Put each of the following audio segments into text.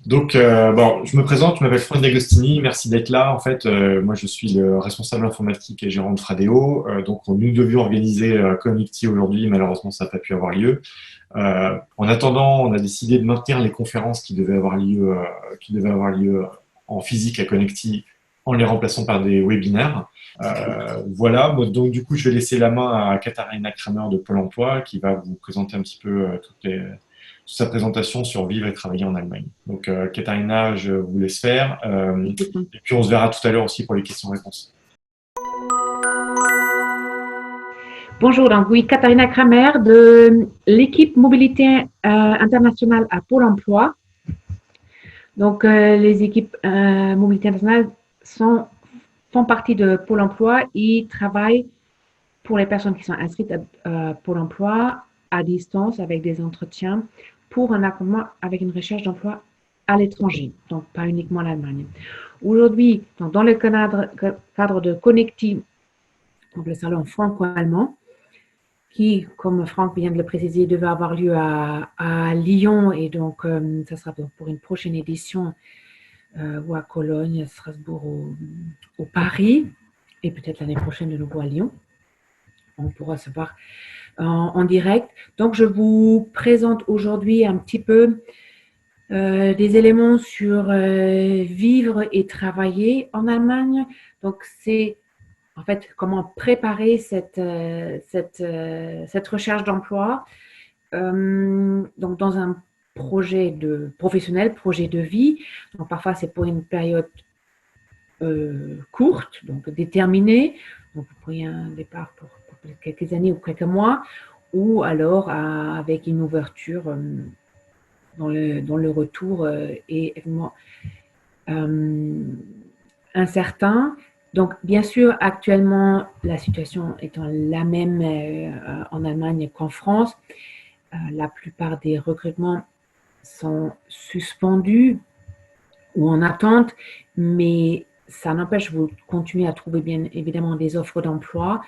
Donc, bon, je me présente, je m'appelle Franck D'Agostini, merci d'être là. En fait, moi, je suis le responsable informatique et gérant de Fradeo. Donc, nous devions organiser Connecti aujourd'hui, malheureusement, ça n'a pas pu avoir lieu. En attendant, on a décidé de maintenir les conférences qui devaient avoir lieu en physique à Connecti en les remplaçant par des webinaires. Voilà, donc du coup, je vais laisser la main à Katharina Kramer de Pôle emploi qui va vous présenter un petit peu toute sa présentation sur vivre et travailler en Allemagne. Donc, Katharina, je vous laisse faire. Et puis, on se verra tout à l'heure aussi pour les questions-réponses. Bonjour, donc oui, Katharina Kramer de l'équipe mobilité internationale à Pôle emploi. Donc, les équipes mobilité internationale font partie de Pôle emploi et travaillent pour les personnes qui sont inscrites à Pôle emploi à distance avec des entretiens pour un accompagnement avec une recherche d'emploi à l'étranger, donc pas uniquement l'Allemagne. Aujourd'hui, dans le cadre de Connecti, donc le salon franco-allemand, qui, comme Franck vient de le préciser, devait avoir lieu à Lyon et donc ça sera pour une prochaine édition ou à Cologne, à Strasbourg ou Paris et peut-être l'année prochaine de nouveau à Lyon. On pourra se voir en direct. Donc, je vous présente aujourd'hui un petit peu des éléments sur vivre et travailler en Allemagne. Donc, c'est en fait comment préparer cette recherche d'emploi donc dans un projet professionnel, projet de vie. Donc, parfois, c'est pour une période courte, donc déterminée. Donc, vous pourriez un départ pour quelques années ou quelques mois, ou alors avec une ouverture dans le retour est évidemment incertain. Donc, bien sûr, actuellement, la situation étant la même en Allemagne qu'en France, la plupart des recrutements sont suspendus ou en attente, mais ça n'empêche, vous continuez à trouver bien évidemment des offres d'emploi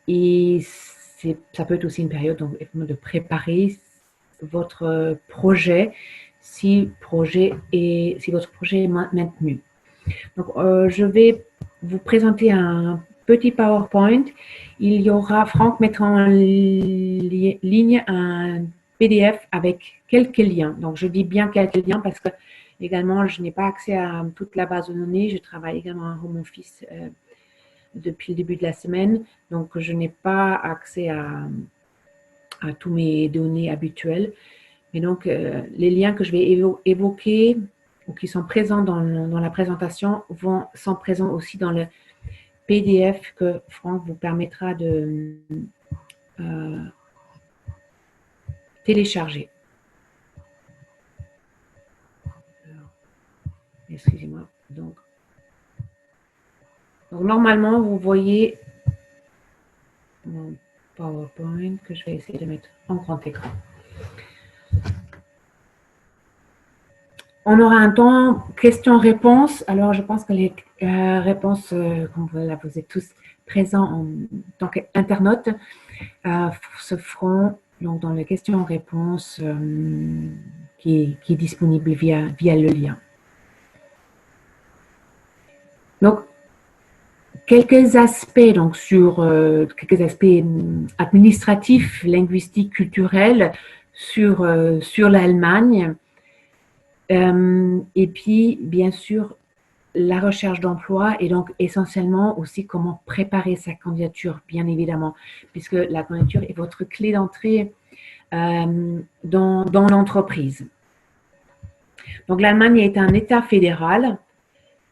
et ça peut être aussi une période donc, de préparer votre projet si votre projet est maintenu. Donc, je vais vous présenter un petit PowerPoint. Il y aura, Franck mettra en ligne un PDF avec quelques liens. Donc, je dis bien quelques liens parce que également, je n'ai pas accès à toute la base de données. Je travaille également en home office depuis le début de la semaine. Donc, je n'ai pas accès à tous mes données habituelles. Mais donc, les liens que je vais évoquer ou qui sont présents dans la présentation sont présents aussi dans le PDF que Franck vous permettra de télécharger. Excusez-moi. Donc, normalement, vous voyez mon PowerPoint que je vais essayer de mettre en grand écran. On aura un temps questions-réponses. Alors, je pense que les réponses, comme vous êtes tous présents en tant qu'internautes, se feront donc, dans les questions-réponses qui est disponible via le lien. Donc, quelques aspects donc, sur quelques aspects administratifs, linguistiques, culturels sur l'Allemagne. Et puis, bien sûr, la recherche d'emploi et donc essentiellement aussi comment préparer sa candidature, bien évidemment, puisque la candidature est votre clé d'entrée dans l'entreprise. Donc, l'Allemagne est un État fédéral.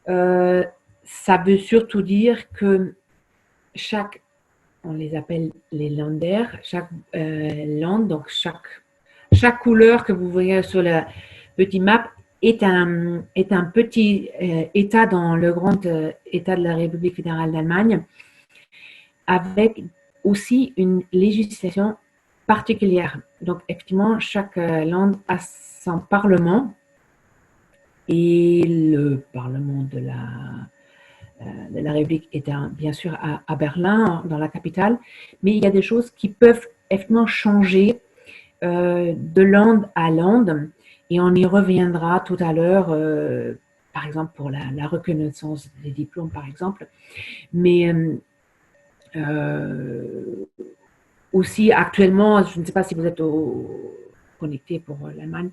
Ça veut surtout dire que on les appelle les Länder, chaque land, donc chaque couleur que vous voyez sur la petite map est un petit État dans le grand État de la République fédérale d'Allemagne, avec aussi une législation particulière. Donc, effectivement, chaque land a son parlement et le parlement de la République est bien sûr à Berlin, dans la capitale, mais il y a des choses qui peuvent effectivement changer de land à land. Et on y reviendra tout à l'heure, par exemple pour la reconnaissance des diplômes, par exemple. Mais aussi actuellement, je ne sais pas si vous êtes connecté pour l'Allemagne,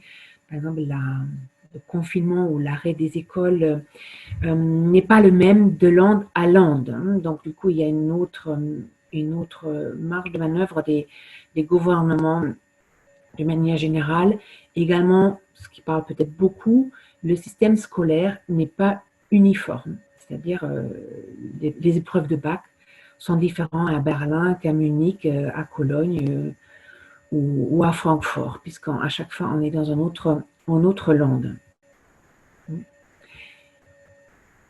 par exemple, le confinement ou l'arrêt des écoles n'est pas le même de land à land. Hein. Donc, du coup, il y a une autre marge de manœuvre des gouvernements de manière générale. Également, ce qui parle peut-être beaucoup, le système scolaire n'est pas uniforme. C'est-à-dire, les épreuves de bac sont différentes à Berlin qu'à Munich, à Cologne ou à Francfort, puisqu'à chaque fois, on est dans un autre land.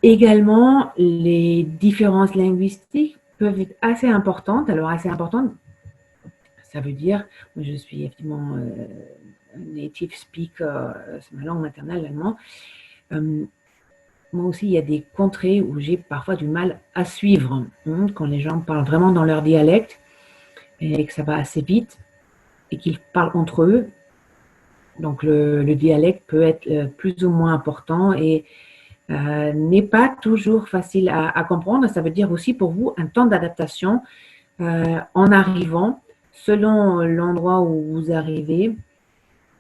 Également, les différences linguistiques peuvent être assez importantes. Alors, assez importantes, ça veut dire, moi je suis effectivement native speaker, c'est ma langue maternelle, l'allemand. Moi aussi, il y a des contrées où j'ai parfois du mal à suivre, quand les gens parlent vraiment dans leur dialecte et que ça va assez vite et qu'ils parlent entre eux. Donc, le dialecte peut être plus ou moins important et n'est pas toujours facile à comprendre. Ça veut dire aussi pour vous un temps d'adaptation en arrivant, selon l'endroit où vous arrivez,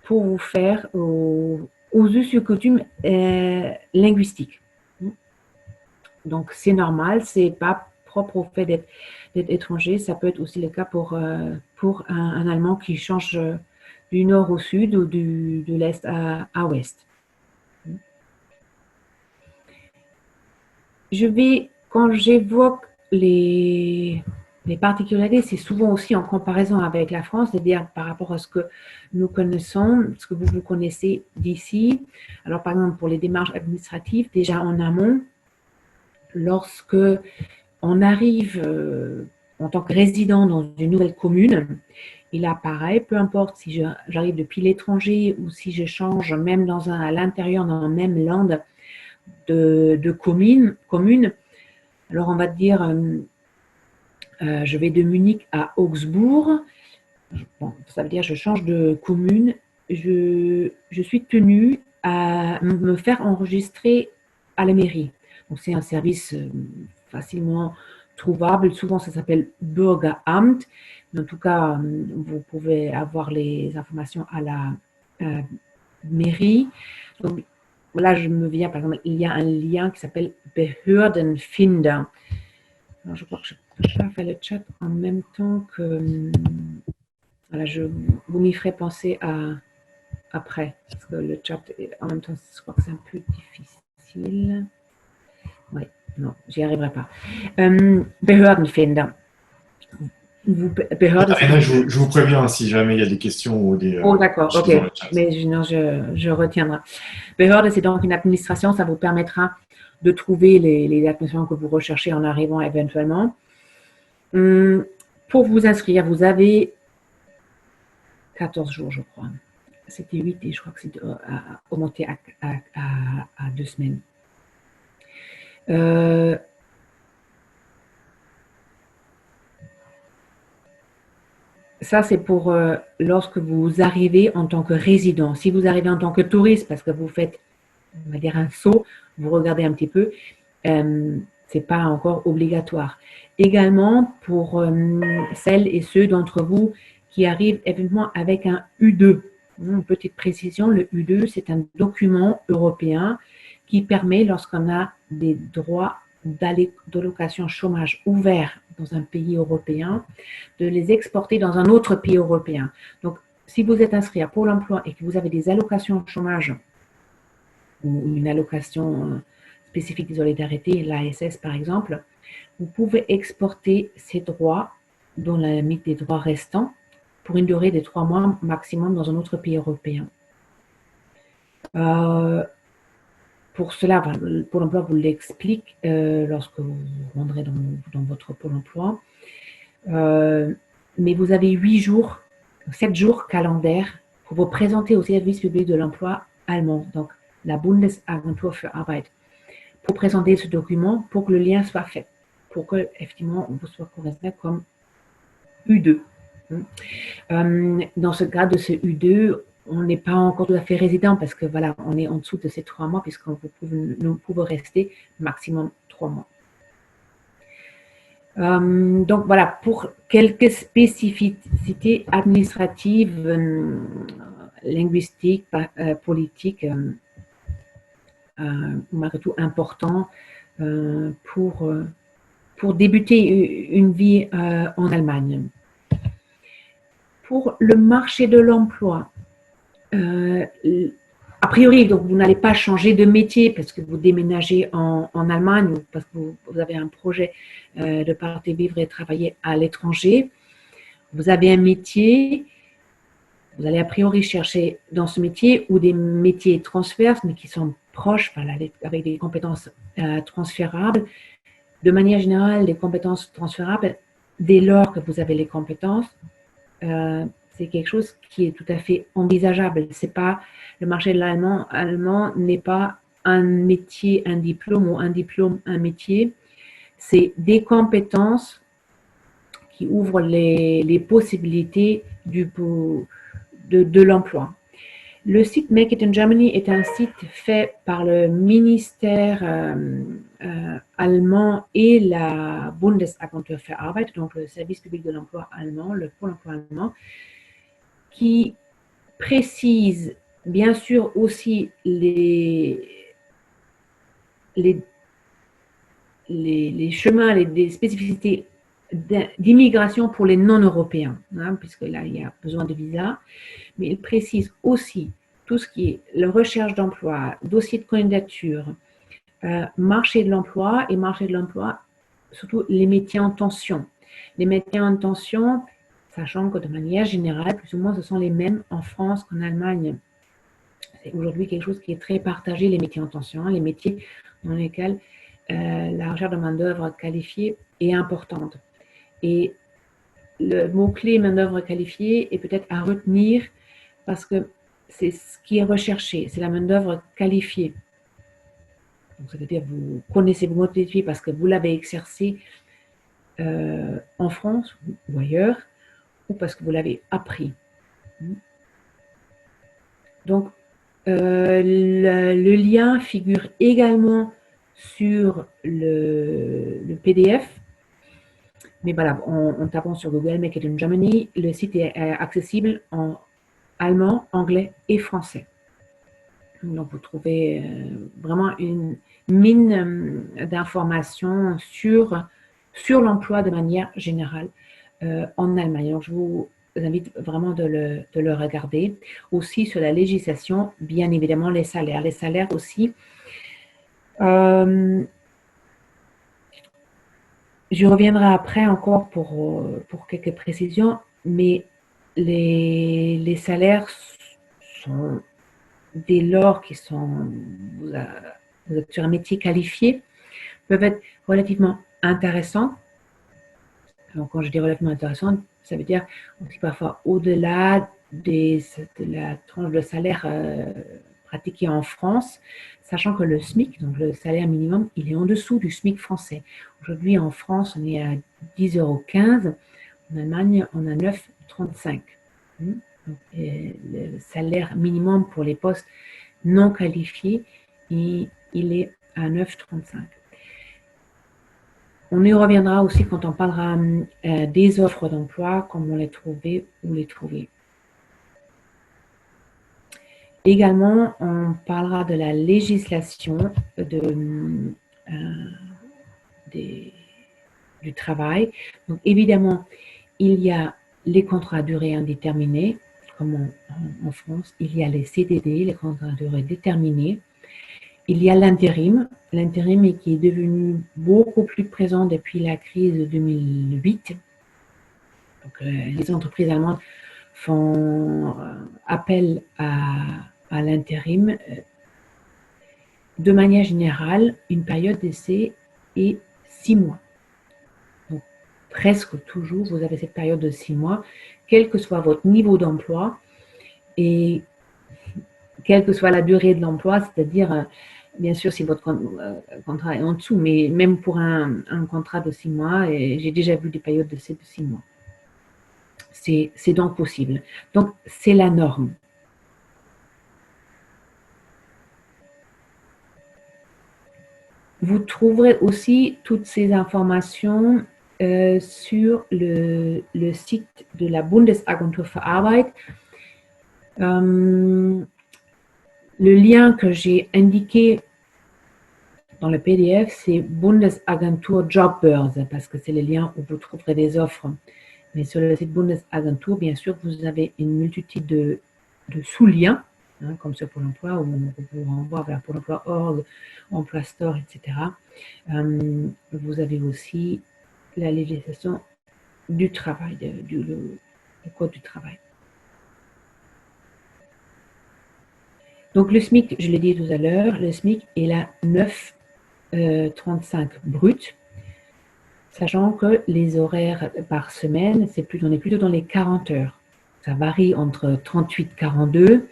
pour vous faire aux us et coutumes linguistiques. Donc, c'est normal, c'est pas propre au fait d'être étranger. Ça peut être aussi le cas pour un Allemand qui change du nord au sud ou de l'est à ouest. Quand j'évoque les particularités, c'est souvent aussi en comparaison avec la France, c'est-à-dire par rapport à ce que nous connaissons, ce que vous connaissez d'ici. Alors, par exemple, pour les démarches administratives, déjà en amont, lorsque on arrive en tant que résident dans une nouvelle commune, il apparaît, peu importe si j'arrive depuis l'étranger ou si je change même à l'intérieur dans le même land de commune. Alors, on va dire, je vais de Munich à Augsbourg. Bon, ça veut dire je change de commune. Je suis tenue à me faire enregistrer à la mairie. Donc, c'est un service facilement trouvable. Souvent, ça s'appelle Bürgeramt. En tout cas, vous pouvez avoir les informations à la mairie. Donc, là, je me viens, par exemple, il y a un lien qui s'appelle Behördenfinder. Alors, je crois que je ne peux pas faire le chat en même temps que... Voilà, vous m'y ferez penser après. Parce que le chat, en même temps, je crois que c'est un peu difficile. Oui, non, j'y arriverai pas. Behördenfinder. Je vous préviens si jamais il y a des questions ou des. Oh, d'accord, ok. Mais sinon, je retiendrai. Behörde, c'est donc une administration, ça vous permettra de trouver les administrations que vous recherchez en arrivant éventuellement. Pour vous inscrire, vous avez 14 jours, je crois. C'était 8 et je crois que c'est augmenté à 2 semaines. Ça, c'est pour lorsque vous arrivez en tant que résident. Si vous arrivez en tant que touriste, parce que vous faites, on va dire, un saut, vous regardez un petit peu, c'est pas encore obligatoire. Également, pour celles et ceux d'entre vous qui arrivent éventuellement avec un U2. Une petite précision, le U2, c'est un document européen qui permet, lorsqu'on a des droits d'allocation chômage ouverts dans un pays européen, de les exporter dans un autre pays européen. Donc, si vous êtes inscrit à Pôle emploi et que vous avez des allocations chômage ou une allocation spécifique de solidarité, l'ASS par exemple, vous pouvez exporter ces droits dans la limite des droits restants pour une durée de 3 mois maximum dans un autre pays européen. Pour cela, Pôle emploi vous l'explique lorsque vous rendrez dans votre Pôle emploi. Mais vous avez 7 jours calendaires pour vous présenter au service public de l'emploi allemand, donc la Bundesagentur für Arbeit, pour présenter ce document pour que le lien soit fait, pour que effectivement on vous soit considéré comme U2. Dans ce cas de ce U2, on n'est pas encore tout à fait résident parce que voilà, on est en dessous de ces 3 mois puisqu'on nous pouvons rester maximum 3 mois. Donc voilà, pour quelques spécificités administratives, linguistiques, politiques, malgré tout important pour débuter une vie en Allemagne. Pour le marché de l'emploi, a priori, donc vous n'allez pas changer de métier parce que vous déménagez en Allemagne ou parce que vous avez un projet de partir vivre et travailler à l'étranger. Vous avez un métier, vous allez a priori chercher dans ce métier ou des métiers transverses, mais qui sont proches, voilà, avec des compétences transférables. De manière générale, les compétences transférables, dès lors que vous avez les compétences, c'est quelque chose qui est tout à fait envisageable. C'est pas, le marché de l'allemand n'est pas un métier, un diplôme ou un diplôme, un métier. C'est des compétences qui ouvrent les possibilités de l'emploi. Le site Make It in Germany est un site fait par le ministère allemand et la Bundesagentur für Arbeit, donc le service public de l'emploi allemand, le Pôle emploi allemand, qui précise bien sûr aussi les chemins, les spécificités d'immigration pour les non-européens, hein, puisque là, il y a besoin de visa, mais il précise aussi tout ce qui est la recherche d'emploi, dossier de candidature, marché de l'emploi et marché de l'emploi, surtout les métiers en tension. Les métiers en tension, sachant que de manière générale, plus ou moins, ce sont les mêmes en France qu'en Allemagne. C'est aujourd'hui quelque chose qui est très partagé, les métiers en tension, les métiers dans lesquels la recherche de main-d'œuvre qualifiée est importante. Et le mot-clé main-d'œuvre qualifiée est peut-être à retenir parce que c'est ce qui est recherché, c'est la main-d'œuvre qualifiée. Donc, c'est-à-dire vous connaissez votre métier parce que vous l'avez exercé en France ou ailleurs, ou parce que vous l'avez appris. Donc, le lien figure également sur le PDF. Mais voilà, en tapant sur Google Make It in Germany, le site est accessible en allemand, anglais et français. Donc, vous trouvez vraiment une mine d'informations sur l'emploi de manière générale en Allemagne. Donc, je vous invite vraiment de le regarder. Aussi sur la législation, bien évidemment, les salaires. Les salaires aussi. Je reviendrai après encore pour quelques précisions, mais les salaires sont, dès lors qu'ils sont, vous êtes sur un métier qualifié, peuvent être relativement intéressants. Donc, quand je dis relativement intéressant, ça veut dire aussi parfois au-delà de la tranche de salaire pratiquée en France, sachant que le SMIC, donc le salaire minimum, il est en dessous du SMIC français. Aujourd'hui, en France, on est à 10,15 €. En Allemagne, on a 9,35 €. Donc, le salaire minimum pour les postes non qualifiés, il est à 9,35 €. On y reviendra aussi quand on parlera des offres d'emploi, comment les trouver, où les trouver. Également, on parlera de la législation du travail. Donc, évidemment, il y a les contrats à durée indéterminée, comme en France. Il y a les CDD, les contrats à durée déterminée. Il y a l'intérim qui est devenu beaucoup plus présent depuis la crise de 2008. Donc, les entreprises allemandes font appel à l'intérim. De manière générale, une période d'essai est 6 mois. Donc, presque toujours, vous avez cette période de 6 mois, quel que soit votre niveau d'emploi et quelle que soit la durée de l'emploi, c'est-à-dire, bien sûr, si votre contrat est en dessous, mais même pour un contrat de 6 mois, et j'ai déjà vu des périodes de 6 mois. C'est donc possible. Donc, c'est la norme. Vous trouverez aussi toutes ces informations sur le site de la Bundesagentur für Arbeit. Le lien que j'ai indiqué dans le PDF, c'est Bundesagentur Jobbörse, parce que c'est le lien où vous trouverez des offres. Mais sur le site Bundesagentur, bien sûr, vous avez une multitude de sous-liens, hein, comme sur Pôle emploi, où on vous renvoie vers Pôle emploi.org, Emploi Store, etc. Vous avez aussi la législation du travail, le code du travail. Donc le SMIC, je l'ai dit tout à l'heure, le SMIC est à 9,35 brut, sachant que les horaires par semaine, on est plutôt dans les 40 heures. Ça varie entre 38 et 42.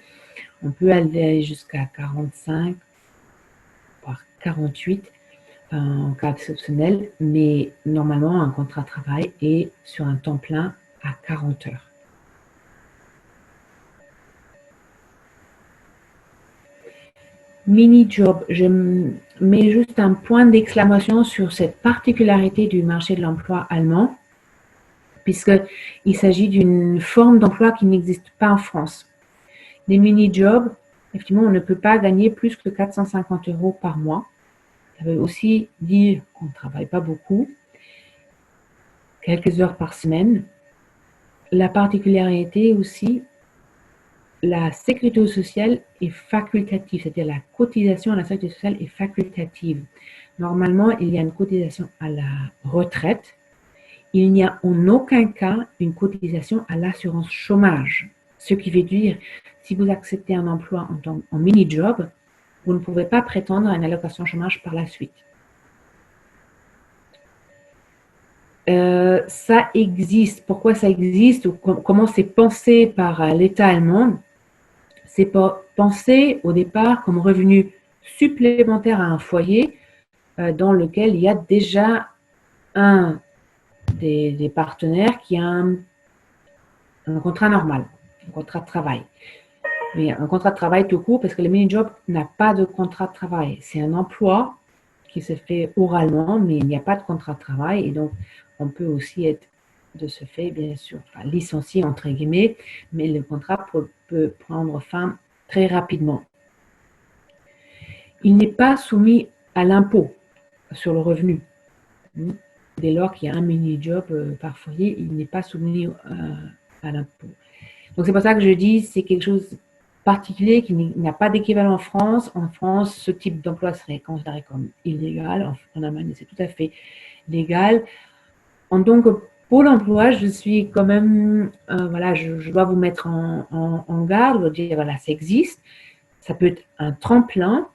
On peut aller jusqu'à 45, voire 48 en cas exceptionnel, mais normalement, un contrat de travail est sur un temps plein à 40 heures. Mini-job, je mets juste un point d'exclamation sur cette particularité du marché de l'emploi allemand, puisqu'il s'agit d'une forme d'emploi qui n'existe pas en France. Les mini-jobs, effectivement, on ne peut pas gagner plus que 450 € par mois. Ça veut aussi dire qu'on ne travaille pas beaucoup, quelques heures par semaine. La particularité aussi, la sécurité sociale est facultative, c'est-à-dire la cotisation à la sécurité sociale est facultative. Normalement, il y a une cotisation à la retraite. Il n'y a en aucun cas une cotisation à l'assurance chômage. Ce qui veut dire, si vous acceptez un emploi en mini-job, vous ne pouvez pas prétendre à une allocation chômage par la suite. Ça existe. Pourquoi ça existe ou comment c'est pensé par l'État allemand? C'est pensé au départ comme revenu supplémentaire à un foyer dans lequel il y a déjà un des partenaires qui a un contrat normal, un contrat de travail. Mais un contrat de travail tout court, parce que le mini-job n'a pas de contrat de travail. C'est un emploi qui se fait oralement, mais il n'y a pas de contrat de travail. Et donc, on peut aussi être, de ce fait, bien sûr, licencié, entre guillemets, mais le contrat peut prendre fin très rapidement. Il n'est pas soumis à l'impôt sur le revenu. Dès lors qu'il y a un mini-job par foyer, il n'est pas soumis à l'impôt. Donc, c'est pour ça que je dis c'est quelque chose de particulier qui n'a pas d'équivalent en France. En France, ce type d'emploi serait considéré comme illégal. En Allemagne, c'est tout à fait légal. En tant que Pôle emploi, je suis quand même, voilà, je dois vous mettre en garde, vous dire, voilà, ça existe. Ça peut être un tremplin,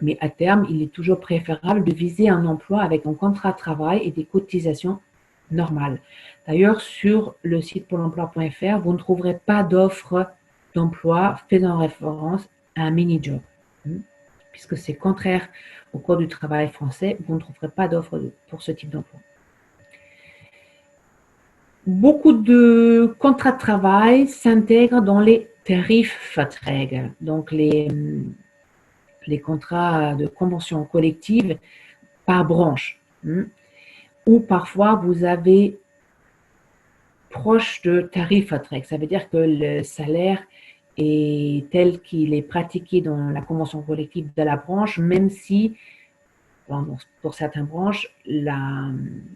mais à terme, il est toujours préférable de viser un emploi avec un contrat de travail et des cotisations normales. D'ailleurs, sur le site pôle emploi.fr, vous ne trouverez pas d'offre d'emploi faisant référence à un mini-job, puisque c'est contraire au Code du travail français, vous ne trouverez pas d'offre pour ce type d'emploi. Beaucoup de contrats de travail s'intègrent dans les Tarifverträge, donc les contrats de convention collective par branche, ou parfois vous avez proche de Tarifvertrag. Ça veut dire que le salaire est tel qu'il est pratiqué dans la convention collective de la branche, même si, pour certaines branches,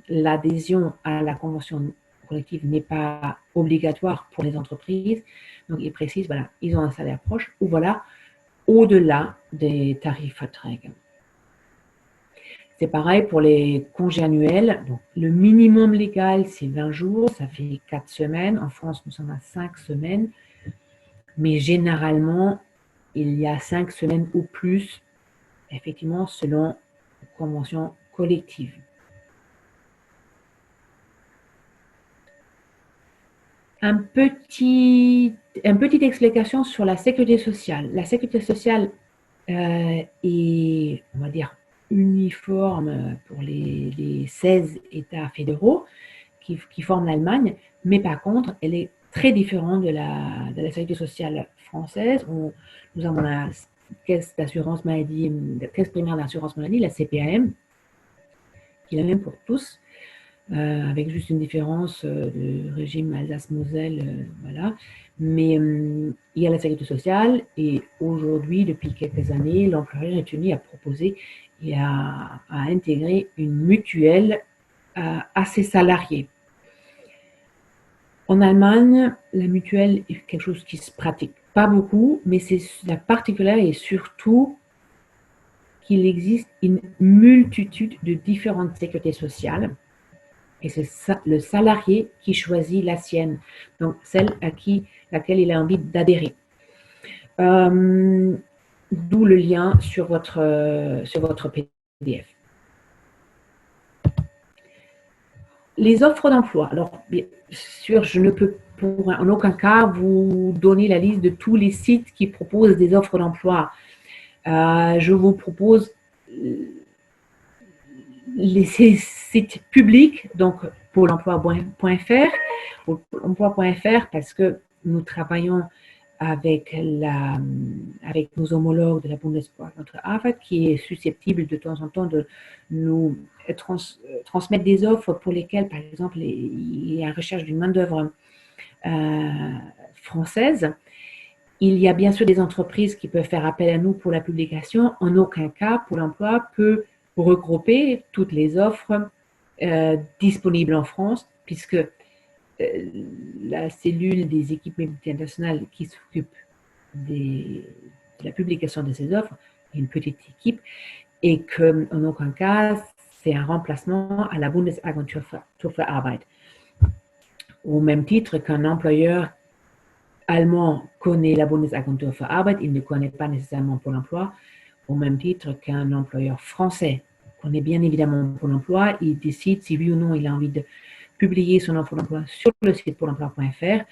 l'adhésion à la convention collective n'est pas obligatoire pour les entreprises. Donc, ils précisent, voilà, ils ont un salaire proche ou voilà, au-delà des Tarifverträge. C'est pareil pour les congés annuels. Donc, le minimum légal, c'est 20 jours, ça fait 4 semaines. En France, nous sommes à 5 semaines. Mais généralement, il y a 5 semaines ou plus, effectivement, selon la convention collective. Une petite explication sur la sécurité sociale. La sécurité sociale est, on va dire, uniforme pour les 16 États fédéraux qui forment l'Allemagne, mais par contre, elle est très différente de la sécurité sociale française, où nous avons caisse d'assurance maladie, caisse primaire d'assurance maladie, la CPAM, qui est la même pour tous, avec juste une différence de régime Alsace-Moselle, voilà. Mais il y a la sécurité sociale et aujourd'hui, depuis quelques années, l'employeur est tenu à proposer et à intégrer une mutuelle à ses salariés. En Allemagne, la mutuelle est quelque chose qui se pratique pas beaucoup, mais c'est la particularité est surtout qu'il existe une multitude de différentes sécurités sociales et c'est le salarié qui choisit la sienne, donc celle laquelle il a envie d'adhérer. D'où le lien sur votre PDF. Les offres d'emploi. Alors, bien sûr, je ne peux en aucun cas vous donner la liste de tous les sites qui proposent des offres d'emploi. Je vous propose les sites publics, donc Pôle emploi.fr, parce que nous travaillons avec nos homologues de la Bundeswehr, notre AFAT, qui est susceptible de temps en temps de nous transmettre des offres pour lesquelles, par exemple, il y a une recherche d'une main-d'œuvre française. Il y a bien sûr des entreprises qui peuvent faire appel à nous pour la publication. En aucun cas, Pôle emploi peut regrouper toutes les offres disponibles en France, puisque la cellule des équipes multinationales qui s'occupe de la publication de ces offres est une petite équipe et qu'en aucun cas, c'est un remplacement à la Bundesagentur für Arbeit. Au même titre qu'un employeur allemand connaît la Bundesagentur für Arbeit, il ne connaît pas nécessairement Pôle emploi, au même titre qu'un employeur français connaît bien évidemment Pôle emploi, il décide si oui ou non il a envie de publier son offre d'emploi sur le site Pôle emploi.fr.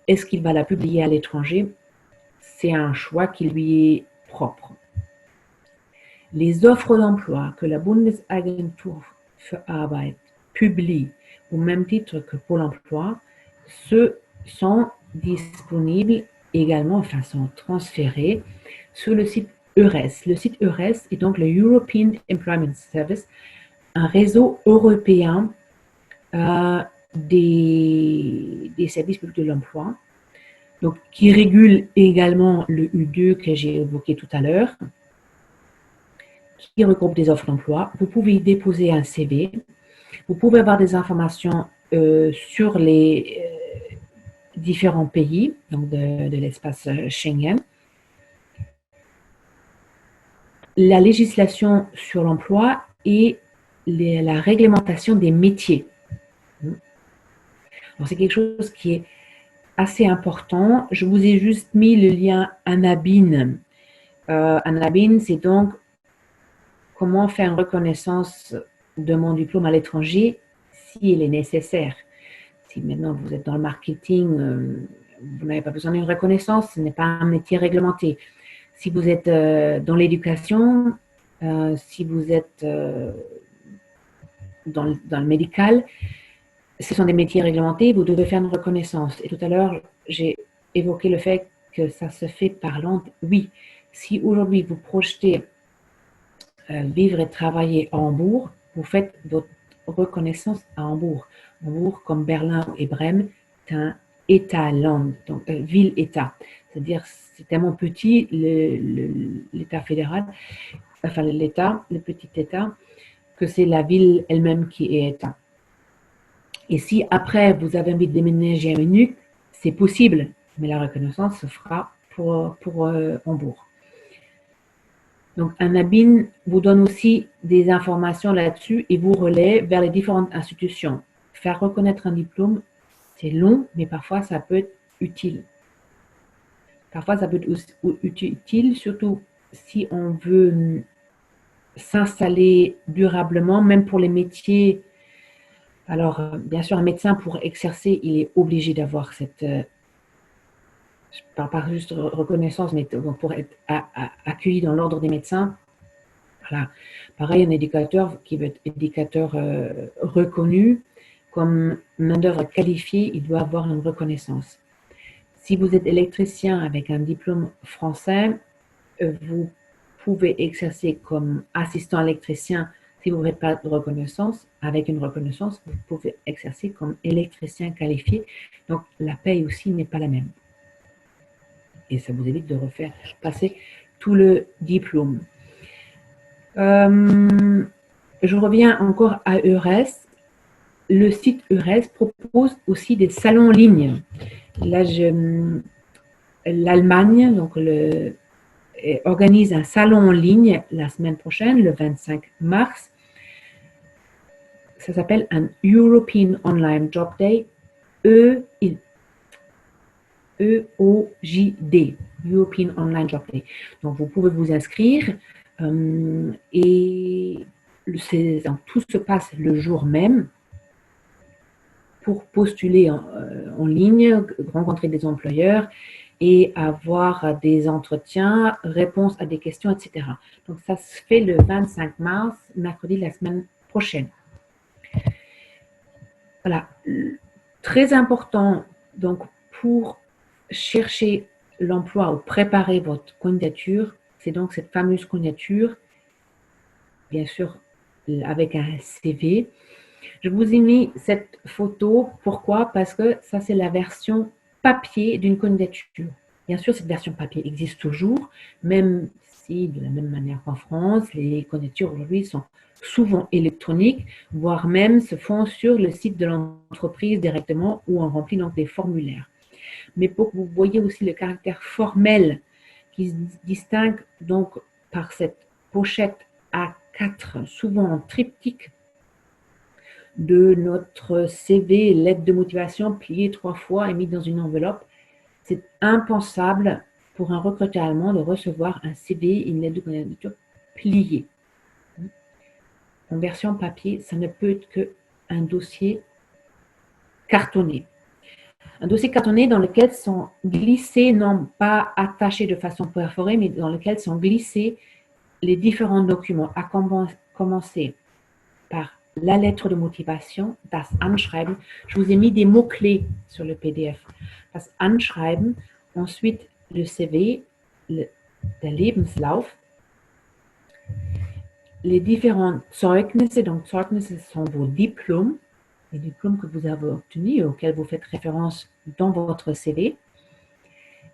Est-ce qu'il va la publier à l'étranger? C'est un choix qui lui est propre. Les offres d'emploi que la Bundesagentur für Arbeit publie au même titre que Pôle emploi, sont disponibles également, enfin sont transférés sur le site EURES. Le site EURES est donc le European Employment Service, un réseau européen des services publics de l'emploi, donc qui régule également le U2 que j'ai évoqué tout à l'heure, qui regroupe des offres d'emploi. Vous pouvez y déposer un CV. Vous pouvez avoir des informations sur les différents pays, donc de l'espace Schengen. La législation sur l'emploi et la réglementation des métiers. C'est quelque chose qui est assez important. Je vous ai juste mis le lien Anabin. Anabin, c'est donc comment faire une reconnaissance de mon diplôme à l'étranger s'il est nécessaire. Si maintenant vous êtes dans le marketing, vous n'avez pas besoin d'une reconnaissance, ce n'est pas un métier réglementé. Si vous êtes dans l'éducation, si vous êtes dans le médical, ce sont des métiers réglementés, vous devez faire une reconnaissance. Et tout à l'heure, j'ai évoqué le fait que ça se fait par langue. Oui, si aujourd'hui vous projetez vivre et travailler à Hambourg, vous faites votre reconnaissance à Hambourg. Hambourg, comme Berlin et Brême, c'est un État-land, donc ville-État. C'est-à-dire, c'est tellement petit, l'État fédéral, enfin l'État, le petit État, que c'est la ville elle-même qui est État. Et si après, vous avez envie de déménager à Munich, c'est possible, mais la reconnaissance se fera pour Hambourg. Donc, Anabin vous donne aussi des informations là-dessus et vous relaie vers les différentes institutions. Faire reconnaître un diplôme, c'est long, mais parfois ça peut être utile. Parfois, ça peut être utile, surtout si on veut s'installer durablement, même pour les métiers. Alors, bien sûr, un médecin, pour exercer, il est obligé d'avoir cette, je ne parle pas juste de reconnaissance, mais pour être accueilli dans l'ordre des médecins. Voilà. Pareil, un éducateur qui veut être éducateur reconnu, comme main-d'œuvre qualifiée, il doit avoir une reconnaissance. Si vous êtes électricien avec un diplôme français, vous pouvez exercer comme assistant électricien si vous n'avez pas de reconnaissance. Avec une reconnaissance, vous pouvez exercer comme électricien qualifié. Donc, la paye aussi n'est pas la même. Et ça vous évite de refaire passer tout le diplôme. Je reviens encore à EURES. Le site EURES propose aussi des salons en ligne. Là, l'Allemagne organise un salon en ligne la semaine prochaine, le 25 mars. Ça s'appelle un European Online Job Day, EOJD, European Online Job Day. Donc, vous pouvez vous inscrire et tout se passe le jour même pour postuler en ligne, rencontrer des employeurs et avoir des entretiens, réponses à des questions, etc. Donc, ça se fait le 25 mars, mercredi, la semaine prochaine. Voilà, très important, donc, pour chercher l'emploi ou préparer votre candidature, c'est donc cette fameuse candidature, bien sûr, avec un CV. Je vous ai mis cette photo. Pourquoi? Parce que ça, c'est la version papier d'une candidature. Bien sûr, cette version papier existe toujours, même si, de la même manière qu'en France, les candidatures aujourd'hui sont souvent électroniques, voire même se font sur le site de l'entreprise directement où on remplit donc des formulaires. Mais pour que vous voyez aussi le caractère formel qui se distingue donc par cette pochette A4, souvent en triptyque, de notre CV, lettre de motivation pliée 3 fois et mise dans une enveloppe. C'est impensable pour un recruteur allemand de recevoir un CV et une lettre de candidature pliée. En version papier, ça ne peut être qu'un dossier cartonné. Un dossier cartonné dans lequel sont glissés, non pas attachés de façon perforée, mais dans lequel sont glissés les différents documents, à commencer par la lettre de motivation, das Anschreiben. Je vous ai mis des mots-clés sur le PDF. Das Anschreiben, ensuite le CV, der Lebenslauf, les différents Zeugnisse, donc Zeugnisse sont vos diplômes, les diplômes que vous avez obtenus et auxquels vous faites référence dans votre CV,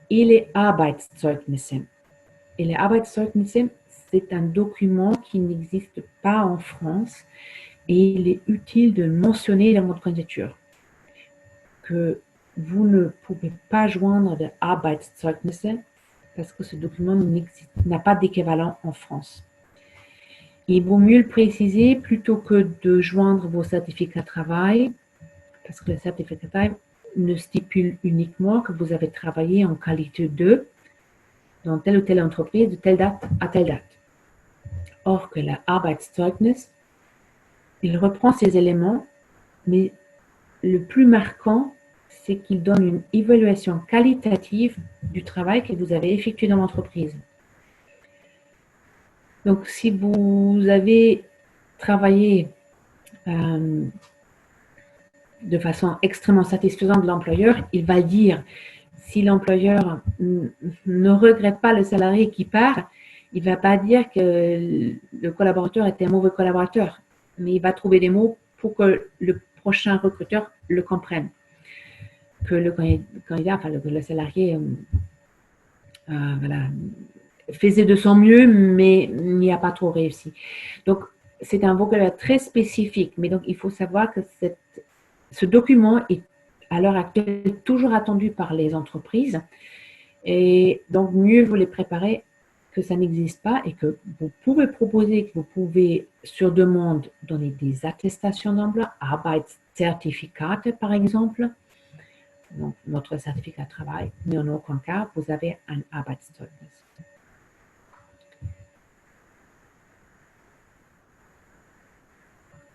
et les Arbeitszeugnisse. Et les Arbeitszeugnisse, c'est un document qui n'existe pas en France et il est utile de mentionner dans votre candidature que vous ne pouvez pas joindre de Arbeitszeugnisse parce que ce document n'a pas d'équivalent en France. Il vaut mieux le préciser plutôt que de joindre vos certificats de travail, parce que le certificat de travail ne stipule uniquement que vous avez travaillé en qualité 2 dans telle ou telle entreprise de telle date à telle date. Or que la Arbeitszeugnis, il reprend ces éléments, mais le plus marquant, c'est qu'il donne une évaluation qualitative du travail que vous avez effectué dans l'entreprise. Donc, si vous avez travaillé de façon extrêmement satisfaisante de l'employeur, il va dire, si l'employeur ne regrette pas le salarié qui part, il ne va pas dire que le collaborateur était un mauvais collaborateur, mais il va trouver des mots pour que le prochain recruteur le comprenne. Que le candidat, enfin le salarié, voilà, faisait de son mieux, mais n'y a pas trop réussi. Donc, c'est un vocabulaire très spécifique, mais donc il faut savoir que ce document est à l'heure actuelle toujours attendu par les entreprises et donc mieux vous les préparer que ça n'existe pas et que vous pouvez proposer, que vous pouvez sur demande donner des attestations d'emploi, Arbeitszertifikate par exemple, donc notre certificat de travail, mais en aucun cas vous avez un Arbeitszeugnis.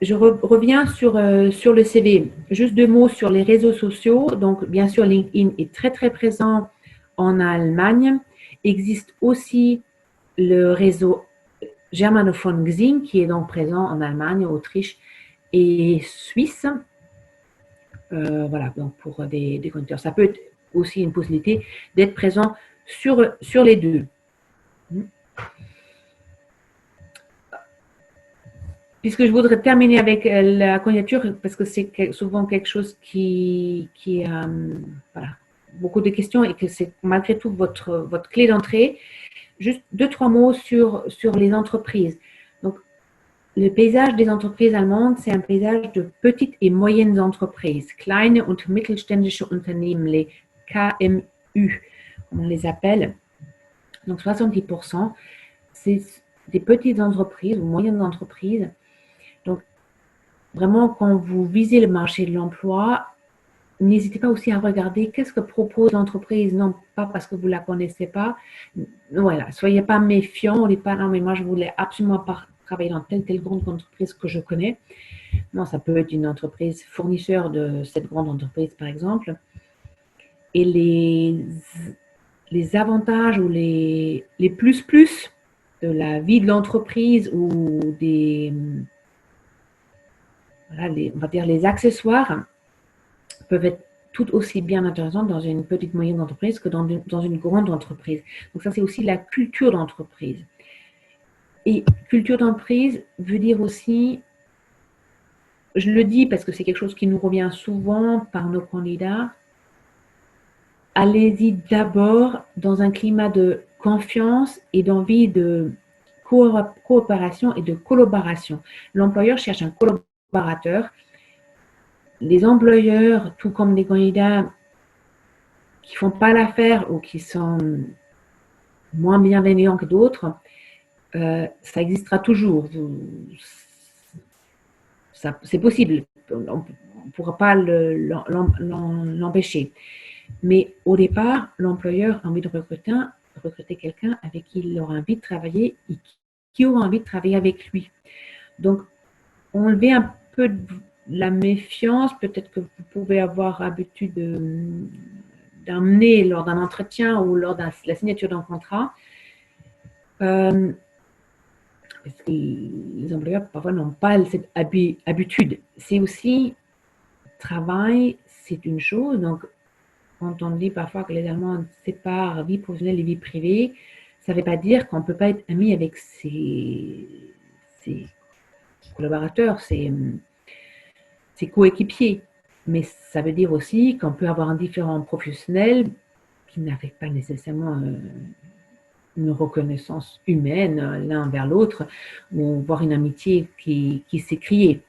Je reviens sur le CV. Juste 2 mots sur les réseaux sociaux. Donc, bien sûr, LinkedIn est très, très présent en Allemagne. Existe aussi le réseau germanophone Xing, qui est donc présent en Allemagne, Autriche et Suisse. Voilà, donc pour des conducteurs. Ça peut être aussi une possibilité d'être présent sur les deux. Puisque je voudrais terminer avec la candidature, parce que c'est souvent quelque chose qui voilà, beaucoup de questions et que c'est malgré tout votre clé d'entrée. Juste 2-3 mots sur les entreprises. Donc, le paysage des entreprises allemandes, c'est un paysage de petites et moyennes entreprises, kleine und mittelständische Unternehmen, les KMU, on les appelle. Donc 70%, c'est des petites entreprises ou moyennes entreprises. Donc, vraiment, quand vous visez le marché de l'emploi, n'hésitez pas aussi à regarder qu'est-ce que propose l'entreprise, non pas parce que vous ne la connaissez pas. Voilà, soyez pas méfiants, on n'est pas, non mais moi je voulais absolument pas travailler dans telle grande entreprise que je connais. Non, ça peut être une entreprise fournisseur de cette grande entreprise par exemple. Et les avantages ou les plus de la vie de l'entreprise ou des, voilà, on va dire les accessoires peuvent être tout aussi bien intéressants dans une petite moyenne entreprise que dans une grande entreprise. Donc ça, c'est aussi la culture d'entreprise. Et culture d'entreprise veut dire aussi, je le dis parce que c'est quelque chose qui nous revient souvent par nos candidats, allez-y d'abord dans un climat de confiance et d'envie de coopération et de collaboration. L'employeur cherche un collaborateur. Les employeurs, tout comme les candidats qui ne font pas l'affaire ou qui sont moins bienveillants que d'autres, ça existera toujours. C'est possible. On ne pourra pas l'empêcher. Mais au départ, l'employeur a envie de recruter quelqu'un avec qui il aura envie de travailler et qui aura envie de travailler avec lui. Donc, enlever un peu de la méfiance, peut-être que vous pouvez avoir l'habitude d'amener lors d'un entretien ou lors de la signature d'un contrat. Parce que les employeurs parfois n'ont pas cette habitude. C'est aussi travail, c'est une chose. Donc, quand on dit parfois que les Allemands séparent vie professionnelle et vie privée, ça ne veut pas dire qu'on ne peut pas être ami avec ses collaborateurs, ses coéquipiers. Mais ça veut dire aussi qu'on peut avoir un différent professionnel qui n'affecte pas nécessairement une reconnaissance humaine l'un vers l'autre, ou voire une amitié qui s'est créée.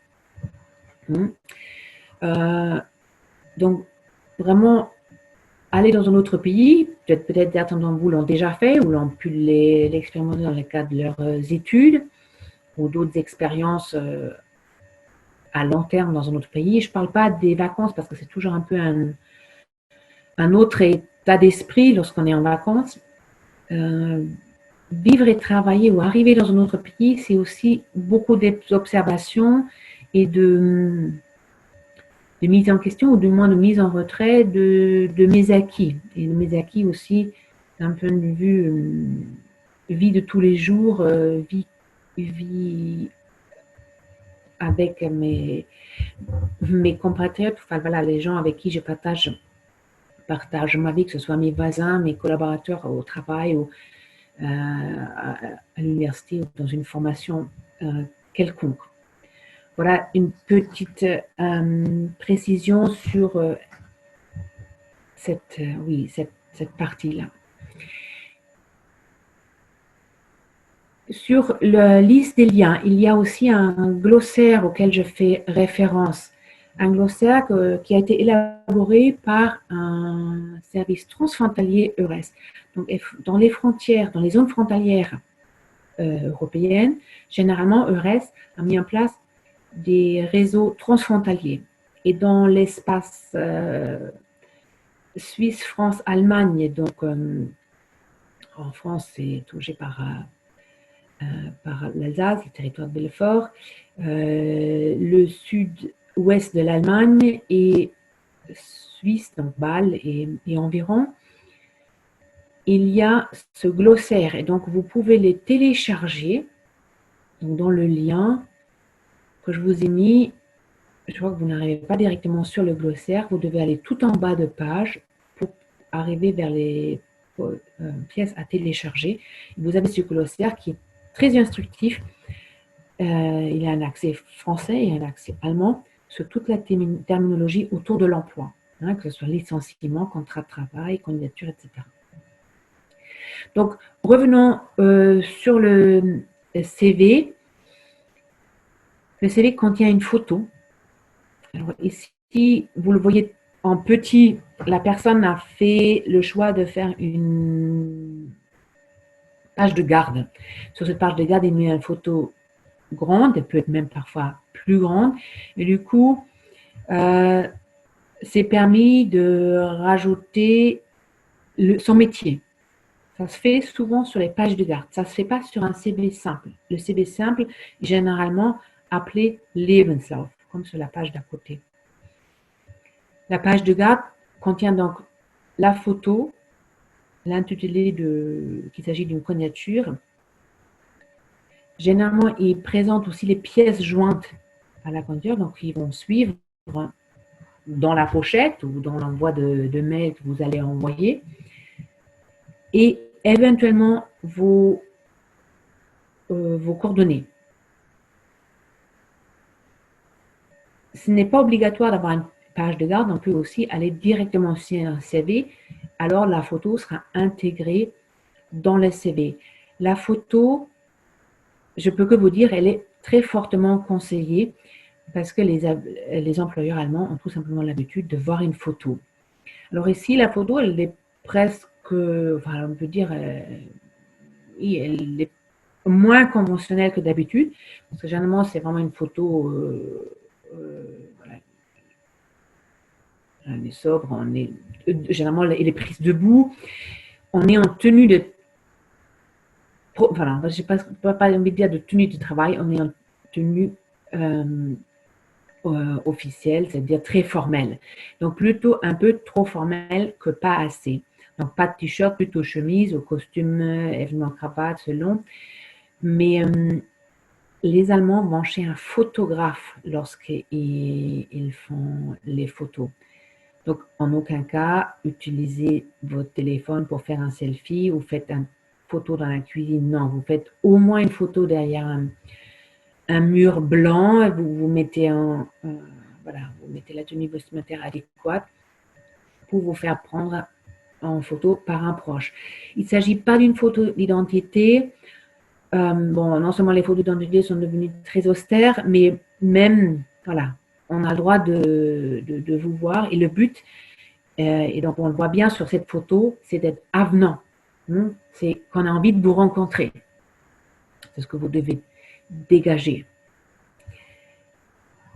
Donc, vraiment, aller dans un autre pays, peut-être certains d'entre vous l'ont déjà fait ou l'ont pu l'expérimenter dans le cadre de leurs études ou d'autres expériences à long terme dans un autre pays. Je ne parle pas des vacances parce que c'est toujours un peu un autre état d'esprit lorsqu'on est en vacances. Vivre et travailler ou arriver dans un autre pays, c'est aussi beaucoup d'observations et de mise en question ou du moins de mise en retrait de mes acquis. Et de mes acquis aussi d'un point de vue vie de tous les jours, vie avec mes compatriotes, enfin voilà, les gens avec qui je partage ma vie, que ce soit mes voisins, mes collaborateurs au travail ou à l'université ou dans une formation quelconque. Voilà une petite précision sur cette partie-là. Sur la liste des liens, il y a aussi un glossaire auquel je fais référence. Un glossaire qui a été élaboré par un service transfrontalier EURES. Donc, dans les frontières, dans les zones frontalières européennes, généralement, EURES a mis en place des réseaux transfrontaliers. Et dans l'espace Suisse, France, Allemagne, donc en France, c'est touché par l'Alsace, le territoire de Belfort, le sud-ouest de l'Allemagne et Suisse, donc Bâle et environ. Il y a ce glossaire et donc vous pouvez les télécharger donc dans le lien que je vous ai mis. Je vois que vous n'arrivez pas directement sur le glossaire, vous devez aller tout en bas de page pour arriver vers pièce à télécharger. Vous avez ce glossaire qui est très instructif. Il a un accès français et un accès allemand sur toute la terminologie autour de l'emploi, hein, que ce soit licenciement, contrat de travail, candidature, etc. Donc, revenons sur le CV. Le CV contient une photo. Alors, ici, vous le voyez en petit, la personne a fait le choix de faire une page de garde. Sur cette page de garde, il met une photo grande, elle peut être même parfois plus grande. Et du coup, c'est permis de rajouter son métier. Ça se fait souvent sur les pages de garde. Ça ne se fait pas sur un CV simple. Le CV simple, généralement appelé Lebenslauf, comme sur la page d'à côté. La page de garde contient donc la photo, l'intitulé qu'il s'agit d'une candidature. Généralement, il présente aussi les pièces jointes à la candidature, donc ils vont suivre dans la pochette ou dans l'envoi de mail que vous allez envoyer. Et éventuellement vos coordonnées. Ce n'est pas obligatoire d'avoir une page de garde, on peut aussi aller directement sur un CV, alors la photo sera intégrée dans le CV. La photo, je peux que vous dire, elle est très fortement conseillée parce que les employeurs allemands ont tout simplement l'habitude de voir une photo. Alors ici, la photo, elle est presque, enfin, on peut dire, oui, elle est moins conventionnelle que d'habitude, parce que généralement, c'est vraiment une photo, voilà, on est sobre, on est, généralement, elle est prise debout, on est en tenue de, voilà, je n'ai pas envie de dire de tenue de travail, on est en tenue officielle, c'est-à-dire très formelle. Donc, plutôt un peu trop formelle que pas assez. Donc, pas de t-shirt, plutôt chemise, ou costume, événement cravate, selon. Mais les Allemands vont chez un photographe lorsqu'ils font les photos. Donc, en aucun cas, utilisez votre téléphone pour faire un selfie ou faites une photo dans la cuisine. Non, vous faites au moins une photo derrière un mur blanc. Vous mettez voilà, vous mettez la tenue vestimentaire adéquate pour vous faire prendre en photo par un proche. Il ne s'agit pas d'une photo d'identité. Bon, non seulement les photos d'identité sont devenues très austères, mais même, voilà, on a le droit de vous voir. Et le but, et donc on le voit bien sur cette photo, c'est d'être avenant. C'est qu'on a envie de vous rencontrer. C'est ce que vous devez dégager.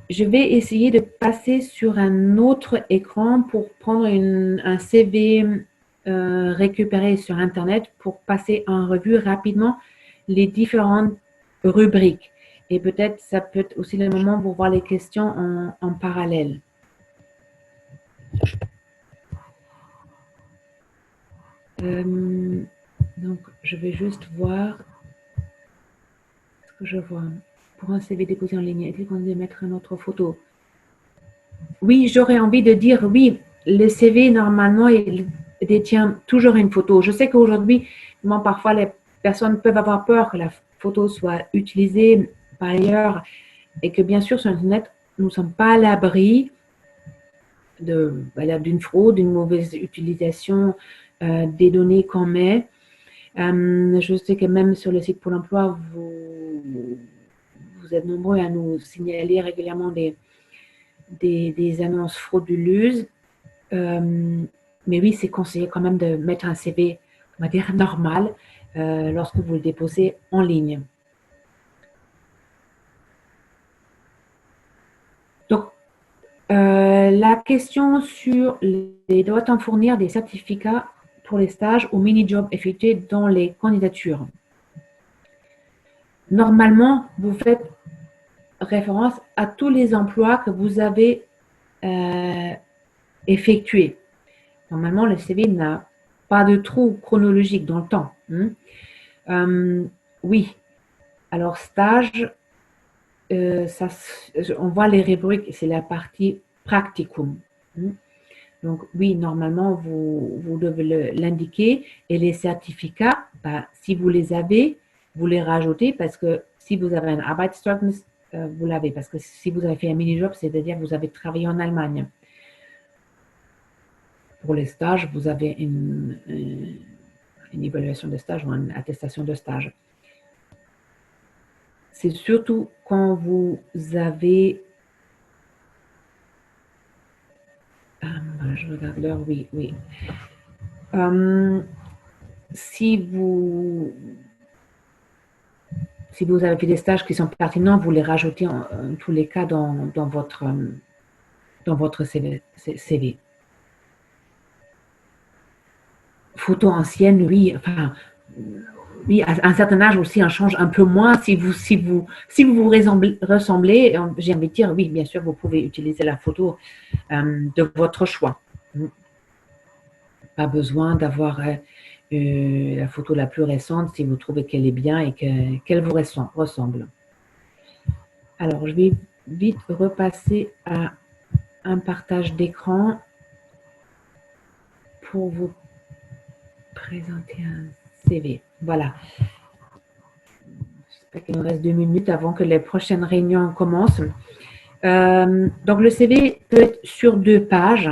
Je vais essayer de passer sur un autre écran pour prendre un CV récupéré sur Internet pour passer en revue rapidement les différentes rubriques. Et peut-être ça peut être aussi le moment pour voir les questions en parallèle. Donc, je vais juste voir ce que je vois. Pour un CV déposé en ligne, est-il qu'on doit mettre une autre photo? Oui, j'aurais envie de dire oui, le CV, normalement, il détient toujours une photo. Je sais qu'aujourd'hui, parfois, les personnes peuvent avoir peur que la photo soit utilisée par ailleurs et que, bien sûr, sur Internet, nous ne sommes pas à l'abri d'une fraude, d'une mauvaise utilisation des données qu'on met. Je sais que même sur le site Pôle emploi, vous êtes nombreux à nous signaler régulièrement des annonces frauduleuses. Mais oui, c'est conseillé quand même de mettre un CV, on va dire, normal lorsque vous le déposez en ligne. Donc, la question sur les doit-on fournir des certificats pour les stages ou mini-jobs effectués dans les candidatures. Normalement, vous faites référence à tous les emplois que vous avez effectués. Normalement, le CV n'a pas de trou chronologique dans le temps. Oui. Alors, stage, on voit les rubriques, c'est la partie practicum. Donc, oui, normalement, vous devez l'indiquer. Et les certificats, bah, si vous les avez, vous les rajoutez parce que si vous avez un Arbeitszeugnis, vous l'avez. Parce que si vous avez fait un mini-job, c'est-à-dire que vous avez travaillé en Allemagne. Pour les stages, vous avez une évaluation de stage ou une attestation de stage. C'est surtout quand vous avez... je regarde l'heure, oui, oui. Si vous avez fait des stages qui sont pertinents, vous les rajoutez en tous les cas dans votre CV. Photo ancienne, oui, enfin, oui, à un certain âge aussi, on change un peu moins. Si vous ressemblez, j'ai envie de dire, oui, bien sûr, vous pouvez utiliser la photo de votre choix. Pas besoin d'avoir la photo la plus récente si vous trouvez qu'elle est bien et qu'elle vous ressemble. Alors, je vais vite repasser à un partage d'écran pour vous présenter un CV. Voilà. J'espère qu'il nous reste 2 minutes avant que les prochaines réunions commencent. Donc, le CV peut être sur 2 pages,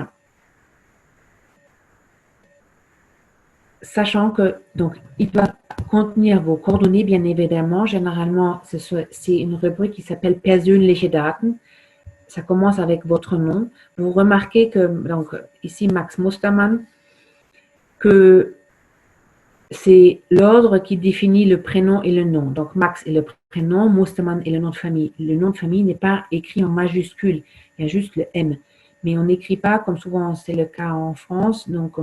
sachant que donc il doit contenir vos coordonnées, bien évidemment. Généralement, c'est une rubrique qui s'appelle Persönliche Daten. Ça commence avec votre nom. Vous remarquez que, donc, ici, Max Mustermann, que c'est l'ordre qui définit le prénom et le nom. Donc, Max est le prénom, Mustermann est le nom de famille. Le nom de famille n'est pas écrit en majuscule, il y a juste le M. Mais on n'écrit pas, comme souvent c'est le cas en France. Donc,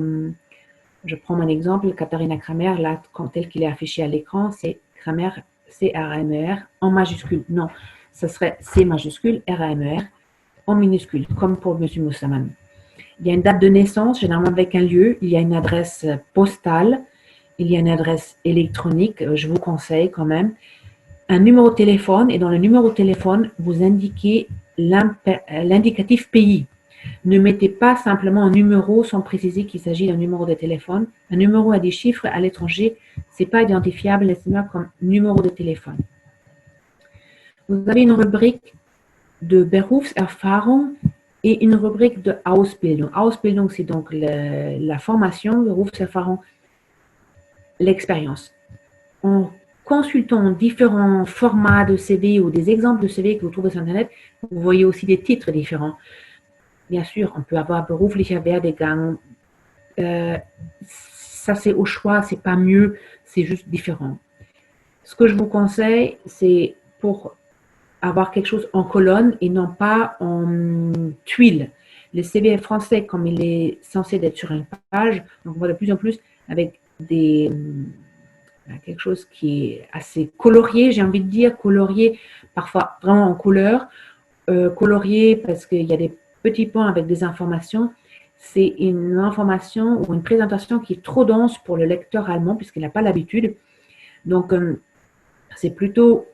je prends mon exemple, Katharina Kramer, là, tel qu'il est affiché à l'écran, c'est Kramer, C-R-A-M-E-R, en majuscule. Non, ce serait C majuscule, R-A-M-E-R, en minuscule, comme pour M. Mustermann. Il y a une date de naissance, généralement avec un lieu. Il y a une adresse postale. Il y a une adresse électronique. Je vous conseille quand même. Un numéro de téléphone. Et dans le numéro de téléphone, vous indiquez l'indicatif pays. Ne mettez pas simplement un numéro sans préciser qu'il s'agit d'un numéro de téléphone. Un numéro à des chiffres à l'étranger, ce n'est pas identifiable, laissez-moi comme numéro de téléphone. Vous avez une rubrique de Berufserfahrung et une rubrique de Ausbildung. Ausbildung, c'est donc la formation, Berufserfahrung, l'expérience. En consultant différents formats de CV ou des exemples de CV que vous trouvez sur Internet, vous voyez aussi des titres différents. Bien sûr, on peut avoir beruflicher Werdegang. Ça, c'est au choix, c'est pas mieux, c'est juste différent. Ce que je vous conseille, c'est pour avoir quelque chose en colonne et non pas en tuile. Le CV français, comme il est censé être sur une page, donc on voit de plus en plus avec quelque chose qui est assez colorié, j'ai envie de dire, colorié, parfois vraiment en couleur, colorié parce qu'il y a des petits points avec des informations. C'est une information ou une présentation qui est trop dense pour le lecteur allemand puisqu'il n'a pas l'habitude. Donc, c'est plutôt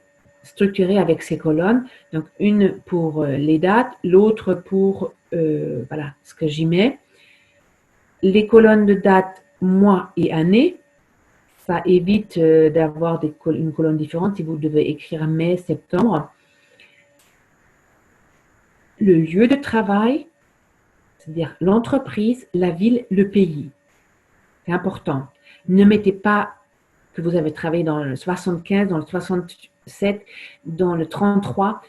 structuré avec ces colonnes. Donc, une pour les dates, l'autre pour voilà, ce que j'y mets. Les colonnes de date, mois et année, ça évite d'avoir une colonne différente si vous devez écrire mai, septembre. Le lieu de travail, c'est-à-dire l'entreprise, la ville, le pays. C'est important. Ne mettez pas que vous avez travaillé dans le 75, dans le 67, dans le 33.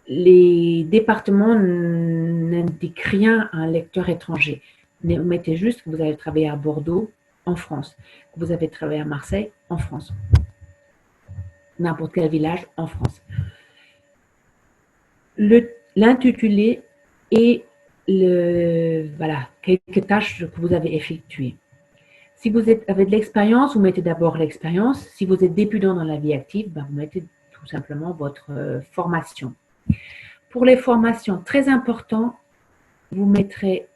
Les départements n'indiquent rien à un lecteur étranger. Mettez juste que vous avez travaillé à Bordeaux, en France. Que vous avez travaillé à Marseille, en France. N'importe quel village, en France. L'intitulé et voilà, quelques tâches que vous avez effectuées. Si vous avez de l'expérience, vous mettez d'abord l'expérience. Si vous êtes débutant dans la vie active, vous mettez tout simplement votre formation. Pour les formations, très important, vous mettrez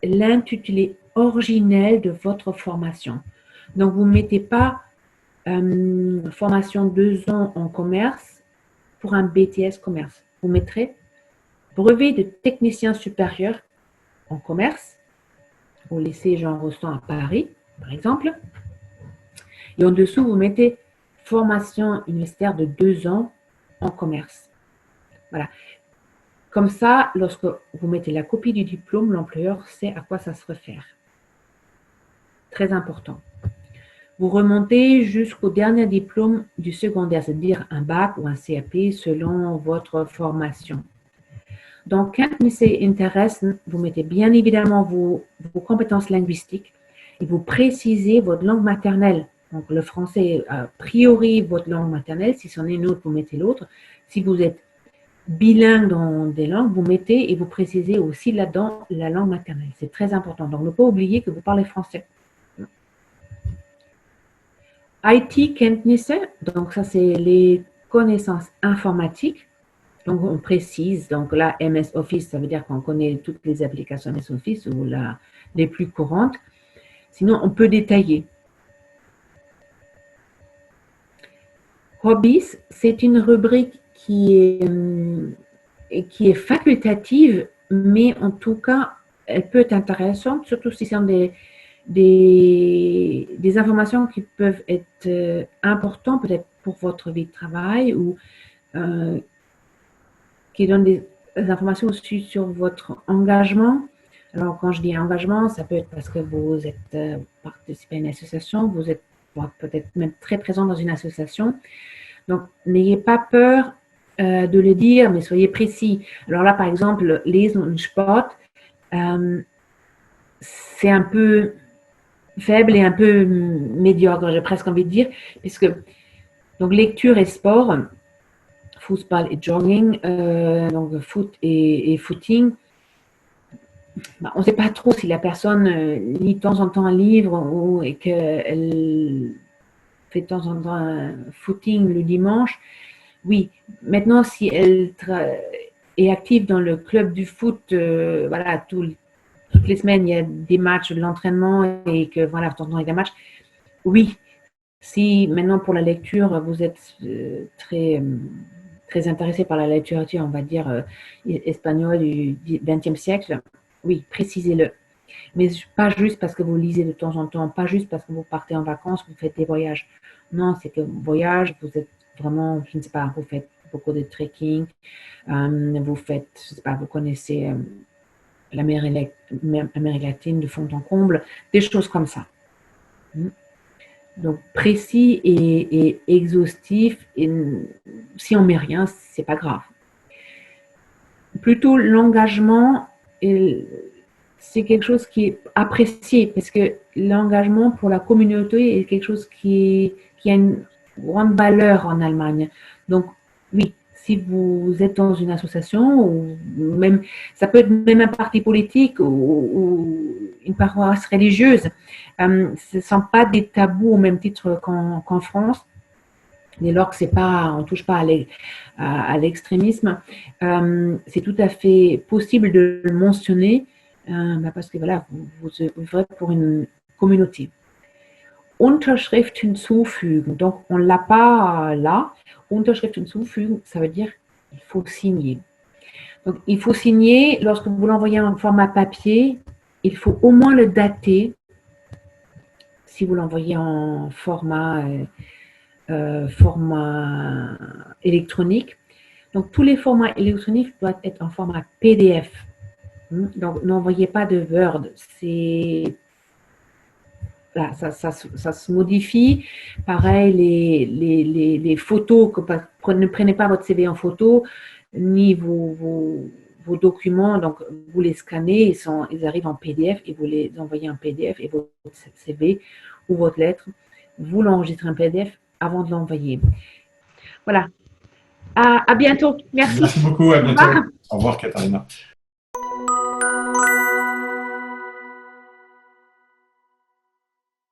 l'intitulé originel de votre formation. Donc, vous ne mettez pas formation 2 ans en commerce pour un BTS commerce. Vous mettrez brevet de technicien supérieur en commerce au lycée Jean Rostand à Paris, par exemple. Et en dessous, vous mettez formation universitaire de 2 ans en commerce. Voilà. Comme ça, lorsque vous mettez la copie du diplôme, l'employeur sait à quoi ça se réfère. Très important. Vous remontez jusqu'au dernier diplôme du secondaire, c'est-à-dire un bac ou un CAP selon votre formation. Donc, Kenntnisse Interessen, vous mettez bien évidemment vos compétences linguistiques et vous précisez votre langue maternelle. Donc, le français, a priori, votre langue maternelle. Si c'en est une autre, vous mettez l'autre. Si vous êtes bilingue dans des langues, vous mettez et vous précisez aussi là-dedans la langue maternelle. C'est très important. Donc, ne pas oublier que vous parlez français. IT-Kenntnisse, donc ça, c'est les connaissances informatiques. Donc, on précise, donc là, MS Office, ça veut dire qu'on connaît toutes les applications MS Office ou les plus courantes. Sinon, on peut détailler. Hobbies, c'est une rubrique qui est facultative, mais en tout cas, elle peut être intéressante, surtout si ce sont des informations qui peuvent être importantes peut-être pour votre vie de travail ou qui donnent des informations aussi sur votre engagement. Alors, quand je dis engagement, ça peut être parce que vous êtes participé à une association, vous êtes peut-être même très présent dans une association. Donc, n'ayez pas peur de le dire, mais soyez précis. Alors là, par exemple, Lesen und Sport, c'est un peu faible et un peu médiocre, j'ai presque envie de dire, puisque donc lecture et sport, Fußball et jogging, donc foot et footing. Bah, on ne sait pas trop si la personne lit de temps en temps un livre et qu'elle fait de temps en temps un footing le dimanche. Oui, maintenant, si elle est active dans le club du foot, voilà, toutes les semaines, il y a des matchs de l'entraînement et que, voilà, de temps en temps, il y a des matchs. Oui, si maintenant, pour la lecture, vous êtes très intéressé par la littérature, on va dire, espagnole du XXe siècle, oui, précisez-le. Mais pas juste parce que vous lisez de temps en temps, pas juste parce que vous partez en vacances, vous faites des voyages. Non, c'est que voyage, vous êtes vraiment, je ne sais pas, vous faites beaucoup de trekking, vous faites, je ne sais pas, vous connaissez l'Amérique latine de fond en comble, des choses comme ça. Donc, précis et exhaustif, et si on ne met rien, ce n'est pas grave. Plutôt, l'engagement, c'est quelque chose qui est apprécié, parce que l'engagement pour la communauté est quelque chose qui a une grande valeur en Allemagne. Donc, oui, si vous êtes dans une association, ou même, ça peut être même un parti politique ou une paroisse religieuse, ce ne sont pas des tabous au même titre qu'en France. Dès lors que on ne touche pas à l'extrémisme, c'est tout à fait possible de le mentionner parce que voilà, vous œuvrez pour une communauté. Unterschrift hinzufügen, donc on ne l'a pas là. Unterschrift hinzufügen, ça veut dire qu'il faut signer. Donc il faut signer lorsque vous l'envoyez en format papier, il faut au moins le dater. Si vous l'envoyez en format électronique. Donc, tous les formats électroniques doivent être en format PDF. Donc, n'envoyez pas de Word. Là, ça se modifie. Pareil, les photos, ne prenez pas votre CV en photo, ni vos documents. Donc, vous les scannez, ils arrivent en PDF et vous les envoyez en PDF et votre CV ou votre lettre, vous l'enregistrez en PDF avant de l'envoyer. Voilà. À bientôt. Merci. Merci beaucoup. À bientôt. Au revoir, Katharina.